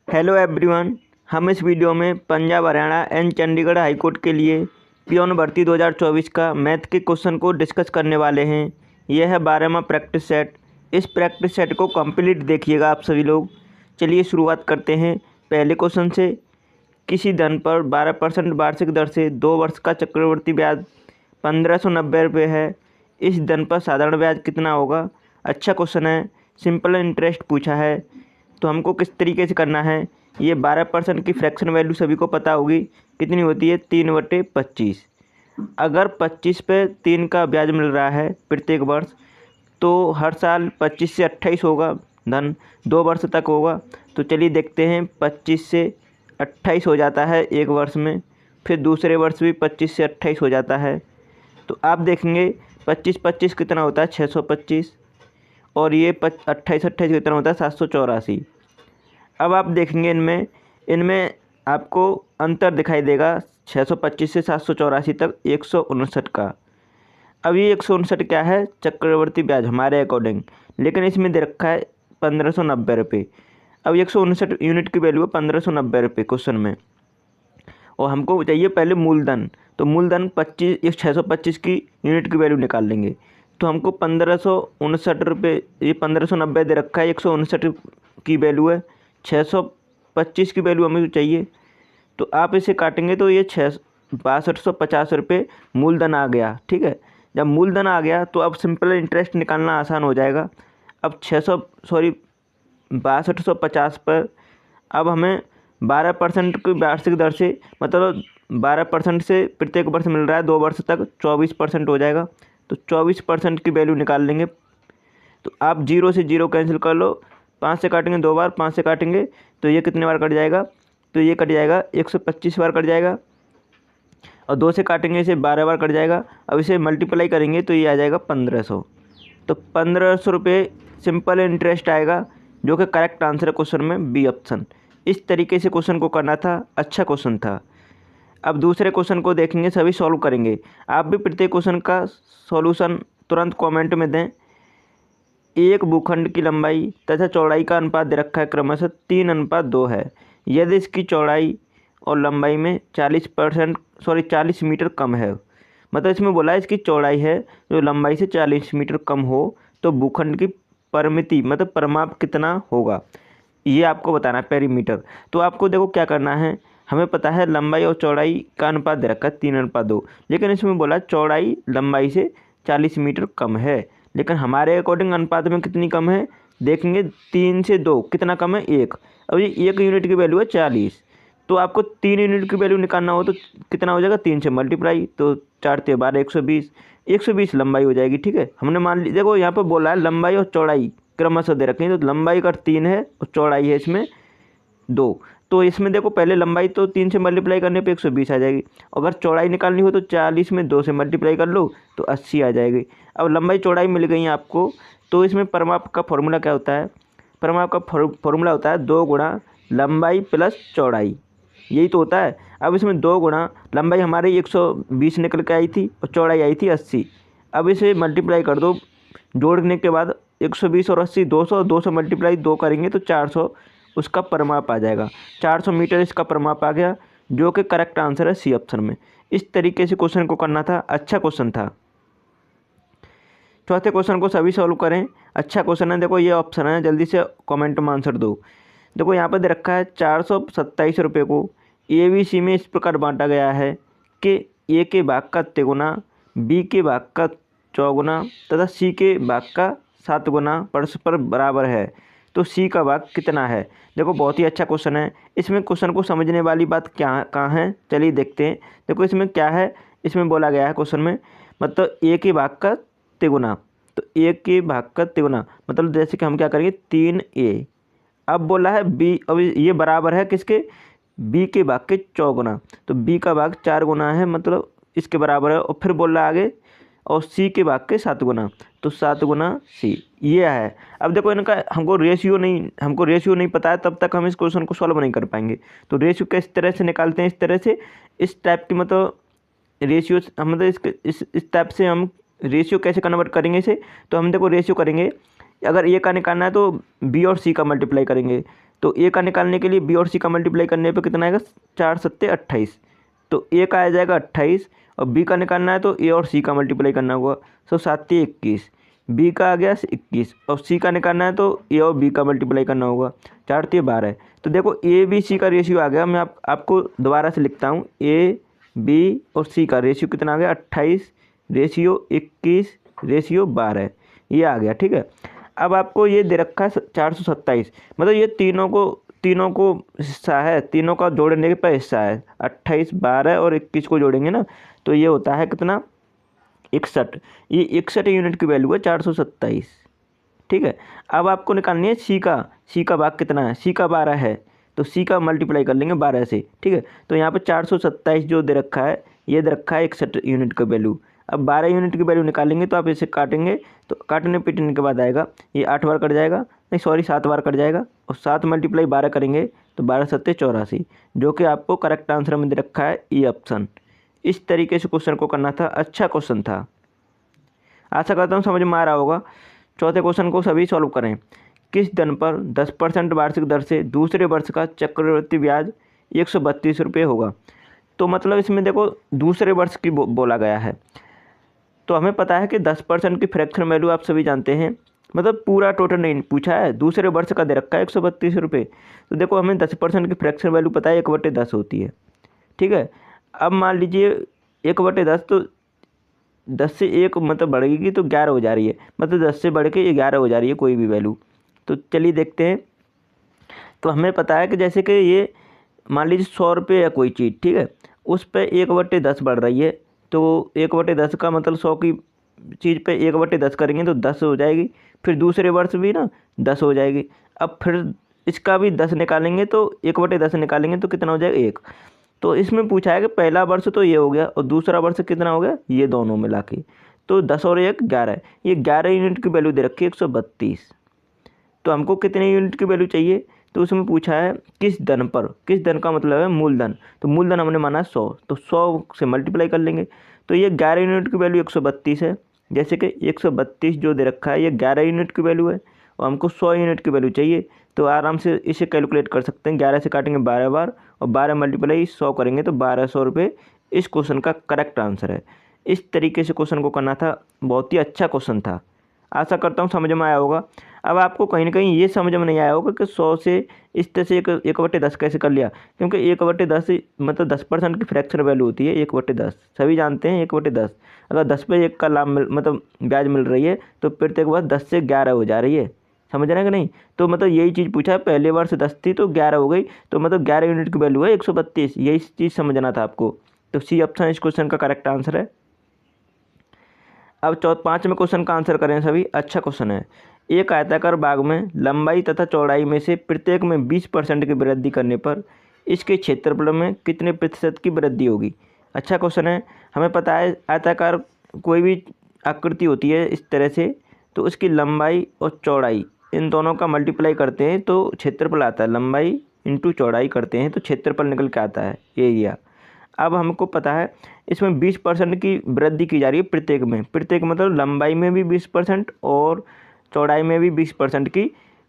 Hello everyone. हम इस video में Punjab Haryana and Chandigarh high court के लिए पियोन भर्ती 2024 का मैथ के क्वेश्चन को डिस्कस करने वाले हैं। यह है 12वां प्रैक्टिस सेट। इस प्रैक्टिस सेट को कंप्लीट देखिएगा आप सभी लोग। चलिए शुरुआत करते हैं पहले क्वेश्चन से। किसी धन पर 12% वार्षिक दर से 2 वर्ष का चक्रवृद्धि ब्याज 1590 रुपये है। इस धन पर साधारण ब्याज कितना होगा? अच्छा क्वेश्चन है, सिंपल इंटरेस्ट पूछा है। तो हमको किस तरीके से करना है, ये 12% की फ्रैक्शन वैल्यू सभी को पता होगी कितनी होती है, 3/25। अगर 25 पे 3 का ब्याज मिल रहा है प्रत्येक वर्ष, तो हर साल 25 से 28 होगा, धन 2 वर्ष तक होगा। तो चलिए देखते हैं, 25 से 28 हो जाता है एक वर्ष में, फिर दूसरे वर्ष भी 25 से 28 हो जाता है। तो आप देखेंगे 25-25 कितना होता है, 625, और ये 28-28 कितना होता है, 784। अब आप देखेंगे इनमें इनमें आपको अंतर दिखाई देगा 625 से 784 तक 159 का। अब ये 159 क्या है, चक्रवर्ती ब्याज हमारे अकॉर्डिंग, लेकिन इसमें दे रखा है 1590 रुपये। अब 159 यूनिट की वैल्यू है 1590 रुपये क्वेश्चन में, और हमको चाहिए पहले मूलधन। तो मूलधन 625 की यूनिट की वैल्यू निकाल लेंगे। तो हमको 1559 रुपये, ये 1590 दे रखा है, 159 की वैल्यू है, 625 की वैल्यू हमें चाहिए। तो आप इसे काटेंगे तो ये 6250 रुपये मूलधन आ गया। ठीक है, जब मूलधन आ गया तो अब सिंपल इंटरेस्ट निकालना आसान हो जाएगा। अब 6250 पर अब हमें 12% की वार्षिक दर से, मतलब 12% से प्रत्येक वर्ष मिल रहा है 2 वर्ष तक, 24% हो जाएगा। तो 24% की वैल्यू निकाल लेंगे। तो आप 0 से 0 कैंसिल कर लो, 5 से काटेंगे 2 बार, 5 से काटेंगे तो ये कितने बार कट जाएगा, तो ये कट जाएगा 125 बार कट जाएगा, और 2 से काटेंगे इसे 12 बार कट जाएगा। अब इसे मल्टीप्लाई करेंगे तो ये आ जाएगा 1500। तो 1500 रुपये सिंपल इंटरेस्ट आएगा, जो कि करेक्ट आंसर है क्वेश्चन में, बी ऑप्शन। इस तरीके से क्वेश्चन को करना था, अच्छा क्वेश्चन था। अब दूसरे क्वेश्चन को देखेंगे, सभी सॉल्व करेंगे। आप भी प्रत्येक क्वेश्चन का सॉल्यूशन तुरंत कमेंट में दें। एक भूखंड की लंबाई तथा चौड़ाई का अनुपात दे रखा है क्रमशः 3:2 है। यदि इसकी चौड़ाई और लंबाई में 40 मीटर कम है, मतलब इसमें बोला है इसकी चौड़ाई है जो लंबाई से 40 मीटर कम हो, तो भूखंड की परिमिति मतलब परिमाप कितना होगा, ये आपको बताना है, पेरीमीटर। तो आपको देखो क्या करना है, हमें पता है लंबाई और चौड़ाई का अनुपात दे रखा है 3:2, लेकिन इसमें बोला चौड़ाई लंबाई से 40 मीटर कम है, लेकिन हमारे अकॉर्डिंग अनुपात में कितनी कम है, देखेंगे 3 से 2 कितना कम है, 1। अब ये 1 यूनिट की वैल्यू है 40, तो आपको 3 यूनिट की वैल्यू निकालना हो तो कितना हो जाएगा, 3 से मल्टीप्लाई, तो 4 से 12, 120 लंबाई हो जाएगी। ठीक है, हमने मान ली, देखो यहाँ पर बोला है लंबाई और चौड़ाई क्रमशः दे रखे हैं, तो लंबाई अगर 3 है और चौड़ाई है इसमें 2, तो इसमें देखो पहले लंबाई तो 3 से मल्टीप्लाई करने पे 120 आ जाएगी। अगर चौड़ाई निकालनी हो तो 40 में 2 से मल्टीप्लाई कर लो तो 80 आ जाएगी। अब लंबाई चौड़ाई मिल गई है आपको, तो इसमें परिमाप का फॉर्मूला क्या होता है, परिमाप का फॉर्मूला होता है 2 गुणा लंबाई प्लस चौड़ाई, यही तो होता है। अब इसमें 2 गुणा लंबाई हमारी 120 निकल के आई थी और चौड़ाई आई थी 80। अब इसे मल्टीप्लाई कर दो, जोड़ने के बाद 120 और 80 200, 200 मल्टीप्लाई 2 करेंगे तो 400 उसका परिमाप आ जाएगा। 400 मीटर इसका परिमाप आ गया, जो कि करेक्ट आंसर है सी ऑप्शन में। इस तरीके से क्वेश्चन को करना था, अच्छा क्वेश्चन था। चौथे क्वेश्चन को सभी सॉल्व करें, अच्छा क्वेश्चन है। देखो ये ऑप्शन है, जल्दी से कमेंट में आंसर दो। देखो यहाँ पर दे रखा है 427 रुपये को ए बी सी में इस प्रकार बांटा गया है कि ए के भाग का तिगुना, बी के भाग का चौगुना तथा सी के भाग का 7 गुना परस्पर बराबर है, तो सी का भाग कितना है। देखो बहुत ही अच्छा क्वेश्चन है। इसमें क्वेश्चन को समझने वाली बात क्या कहाँ है, चलिए देखते हैं। देखो इसमें क्या है, इसमें बोला गया है क्वेश्चन में, मतलब ए के भाग का तिगुना, तो ए के भाग का तिगुना मतलब जैसे कि हम क्या करेंगे 3a। अब बोला है बी, अब ये बराबर है किसके, बी के भाग के चौगुना, तो बी का भाग 4 गुना है, मतलब इसके बराबर है। और फिर बोल रहा है आगे, और सी के भाग के 7 गुना, तो 7 गुना सी, ये है। अब देखो इनका हमको रेशियो नहीं पता है, तब तक हम इस क्वेश्चन को सॉल्व नहीं कर पाएंगे। तो रेशियो किस तरह से निकालते हैं, इस तरह से, इस टाइप की, मतलब रेशियो, मतलब इस टाइप से हम रेशियो कैसे कन्वर्ट करेंगे इसे। तो हम देखो रेशियो करेंगे, अगर ए का निकालना है तो बी और सी का मल्टीप्लाई करेंगे, तो ए का निकालने के लिए बी और सी का मल्टीप्लाई करने पे कितना आएगा, 4 सत्ते 28। तो ए का आ जाएगा 28 और बी का निकालना है तो ए और सी का मल्टीप्लाई करना होगा। 7 × 21, बी का आ गया 21 और सी का निकालना है तो ए और बी का मल्टीप्लाई करना होगा। 4 × 12। तो देखो ए बी सी का रेशियो आ गया। मैं आपको दोबारा से लिखता हूँ, ए बी और सी का रेशियो कितना आ गया, 28 रेशियो 21 रेशियो 12, ये आ गया। ठीक है, अब आपको ये दे रखा है 427, मतलब ये तीनों को हिस्सा है, तीनों का जोड़ने पर हिस्सा है। 28 12 और 21 को जोड़ेंगे ना तो ये होता है कितना, 61। ये 61 यूनिट की वैल्यू है 427। ठीक है, अब आपको निकालनी है सी का भाग कितना है, सी का 12 है तो सी का मल्टीप्लाई कर लेंगे 12 से। ठीक है, तो यहाँ पे 427 जो दे रखा है, ये दे रखा है 61 यूनिट का वैल्यू। अब 12 यूनिट की वैल्यू निकालेंगे तो आप इसे काटेंगे तो काटने पीटने के बाद आएगा, ये 8 बार कट जाएगा, नहीं सॉरी 7 बार कट जाएगा और 7 × 12 करेंगे तो 12 सत्ते 84, जो कि आपको करेक्ट आंसर में दे रखा है ई ऑप्शन। इस तरीके से क्वेश्चन को करना था, अच्छा क्वेश्चन था, आशा करता हूँ समझ में आ रहा होगा। चौथे क्वेश्चन को सभी सॉल्व करें। किस धन पर 10% वार्षिक दर से दूसरे वर्ष का चक्रवृद्धि ब्याज 132 रुपये होगा। तो मतलब इसमें देखो दूसरे वर्ष की बोला गया है, तो हमें पता है कि 10% की फ्रैक्शन वैल्यू आप सभी जानते हैं, मतलब पूरा टोटल नहीं पूछा है, दूसरे वर्ष का दे रखा है 132 रुपये। तो देखो हमें 10% की फ्रैक्शन वैल्यू पता है 1/10 होती है। ठीक है, अब मान लीजिए 1/10 तो 10 से 1 मतलब बढ़ेगी तो 11 हो जा रही है, मतलब 10 से बढ़ के 11 हो जा रही है कोई भी वैल्यू। तो चलिए देखते हैं। तो हमें पता है कि जैसे कि ये मान लीजिए 100 रुपये या कोई चीज़, ठीक है, उस पर 1/10 बढ़ रही है, तो 1/10 का मतलब 100 की चीज़ पे 1/10 करेंगे तो 10 हो जाएगी, फिर दूसरे वर्ष भी ना 10 हो जाएगी। अब फिर इसका भी 10 निकालेंगे तो 1/10 निकालेंगे तो कितना हो जाएगा 1। तो इसमें पूछा है कि पहला वर्ष तो ये हो गया और दूसरा वर्ष कितना हो गया, ये दोनों मिला के, तो 10 और 1 11, ये 11 यूनिट की वैल्यू दे रखी है 132। तो हमको कितने यूनिट की वैल्यू चाहिए, तो उसमें पूछा है किस धन पर, किस धन का मतलब है मूलधन, तो मूलधन हमने माना 100, तो 100 से मल्टीप्लाई कर लेंगे। तो ये 11 यूनिट की वैल्यू 132 है, जैसे कि 132 जो दे रखा है ये 11 यूनिट की वैल्यू है और हमको 100 यूनिट की वैल्यू चाहिए। तो आराम से इसे कैलकुलेट कर सकते हैं, 11 से काटेंगे 12 बार और 12 × 100 करेंगे तो 1200 रुपये इस क्वेश्चन का करेक्ट आंसर है। इस तरीके से क्वेश्चन को करना था, बहुत ही अच्छा क्वेश्चन था, आशा करता हूँ समझ में आया होगा। अब आपको कहीं ना कहीं ये समझ में नहीं आया होगा कि 100 से इस तरह से 1/10 कैसे कर लिया, क्योंकि 1/10 मतलब 10% की फ्रैक्शन वैल्यू होती है 1/10, सभी जानते हैं 1/10। अगर 10 पे 1 का लाभ मतलब ब्याज मिल रही है तो प्रत्येक बार 10 से 11 हो जा रही है, समझ रहे हैं कि नहीं। तो मतलब यही चीज़ पूछा है, पहले वर्ष 10 थी तो 11 हो गई, तो मतलब 11 यूनिट की वैल्यू है 132, यही चीज़ समझना था आपको। तो सी ऑप्शन इस क्वेश्चन का करेक्ट आंसर है। अब 5वें क्वेश्चन का आंसर करें सभी, अच्छा क्वेश्चन है। एक आयताकार बाग में लंबाई तथा चौड़ाई में से प्रत्येक में 20% की वृद्धि करने पर इसके क्षेत्रफल में कितने प्रतिशत की वृद्धि होगी। अच्छा क्वेश्चन है। हमें पता है आयताकार कोई भी आकृति होती है इस तरह से, तो उसकी लंबाई और चौड़ाई इन दोनों का मल्टीप्लाई करते हैं तो क्षेत्रफल आता है, लंबाई इंटू चौड़ाई करते हैं तो क्षेत्रफल निकल के आता है एरिया। अब हमको पता है इसमें 20% की वृद्धि की जा रही है प्रत्येक में, प्रत्येक मतलब लंबाई में भी 20% और चौड़ाई में भी 20% की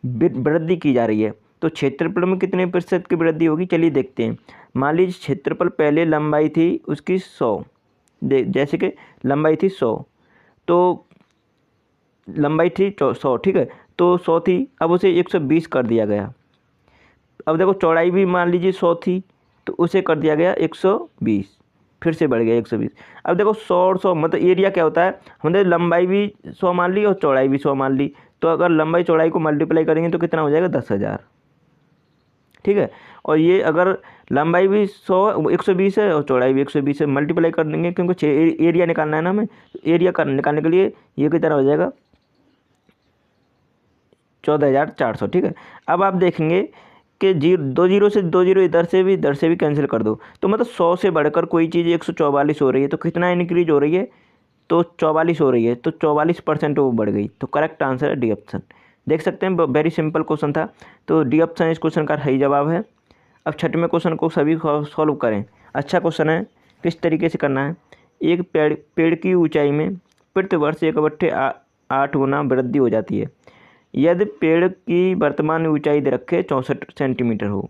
वृद्धि की जा रही है। तो क्षेत्रफल में कितने प्रतिशत की वृद्धि होगी, चलिए देखते हैं। मान लीजिए क्षेत्रफल पहले लंबाई थी उसकी 100, जैसे कि लंबाई थी 100, तो लंबाई थी 100, ठीक है, तो 100 थी, अब उसे 120 कर दिया गया। अब देखो चौड़ाई भी मान लीजिए 100 थी तो उसे कर दिया गया 120, फिर से बढ़ गया 120। अब देखो 100 और 100 मतलब एरिया क्या होता है, हमने लंबाई भी 100 मान ली और चौड़ाई भी 100 मान ली, तो अगर लंबाई चौड़ाई को मल्टीप्लाई करेंगे तो कितना हो जाएगा 10,000, ठीक है। और ये अगर लंबाई भी 120 है और चौड़ाई भी 120 है, मल्टीप्लाई कर देंगे क्योंकि एरिया निकालना है ना हमें, एरिया निकालने के लिए ये कितना हो जाएगा 14,400, ठीक है। अब आप देखेंगे कि 2 जीरो से 2 जीरो इधर से भी कैंसिल कर दो, तो मतलब 100 से बढ़कर कोई चीज़ 144 हो रही है, तो कितना इंक्रीज हो रही है, तो 44 हो रही है, तो 44% वो बढ़ गई। तो करेक्ट आंसर है डी ऑप्शन। देख सकते हैं वेरी सिंपल क्वेश्चन था, तो डी ऑप्शन इस क्वेश्चन का सही जवाब है। अब 6वें क्वेश्चन को सभी सॉल्व करें। अच्छा क्वेश्चन है, किस तरीके से करना है। एक पेड़ की ऊंचाई में प्रति वर्ष 1/8 गुना वृद्धि हो जाती है। यदि पेड़ की वर्तमान ऊंचाई दे रखे 64 सेंटीमीटर हो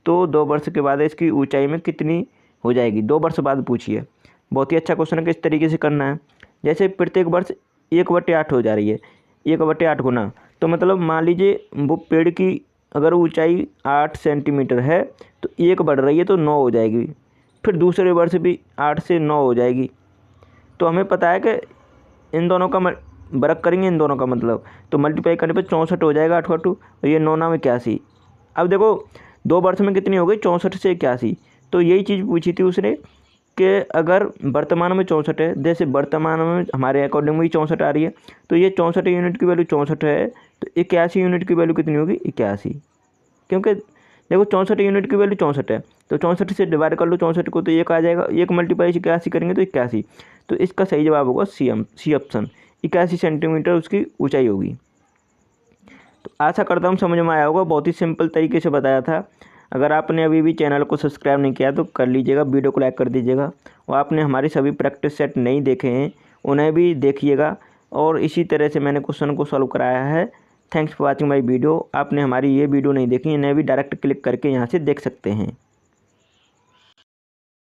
तो 2 वर्ष के बाद इसकी ऊंचाई में कितनी हो जाएगी, 2 वर्ष बाद पूछिए। बहुत ही अच्छा क्वेश्चन है कि इस तरीके से करना है। जैसे प्रत्येक वर्ष 1/8 हो जा रही है, 1/8 गुना, तो मतलब मान लीजिए वो पेड़ की अगर ऊंचाई 8 सेंटीमीटर है तो 1 बढ़ रही है तो 9 हो जाएगी, फिर दूसरे वर्ष भी 8 से 9 हो जाएगी। तो हमें पता है कि इन दोनों का वर्क करेंगे, इन दोनों का मतलब तो मल्टीप्लाई करने पर 64 हो जाएगा 8 और ये 9 9 81। अब देखो 2 वर्ष में कितनी हो गई, 64 से 81। तो यही चीज़ पूछी थी उसने कि अगर वर्तमान में 64 है, जैसे वर्तमान में हमारे अकॉर्डिंग में 64 आ रही है, तो ये 64 यूनिट की वैल्यू 64 है तो 81 यूनिट की वैल्यू कितनी होगी, 81। क्योंकि देखो 64 यूनिट की वैल्यू 64 है तो 64 से डिवाइड कर लो 64 को तो 1 आ जाएगा, 1 मल्टीप्लाई 81 करेंगे तो 81। तो इसका सही जवाब होगा सी ऑप्शन, 81 सेंटीमीटर उसकी ऊंचाई होगी। तो आशा करता हूँ समझ में आया होगा, बहुत ही सिंपल तरीके से बताया था। अगर आपने अभी भी चैनल को सब्सक्राइब नहीं किया तो कर लीजिएगा, वीडियो को लाइक कर दीजिएगा, और आपने हमारी सभी प्रैक्टिस सेट नहीं देखे हैं उन्हें भी देखिएगा। और इसी तरह से मैंने क्वेश्चन को सॉल्व कराया है। Thanks for watching my video. आपने हमारी ये वीडियो नहीं देखी, इन्हें भी डायरेक्ट क्लिक करके यहाँ से देख सकते हैं।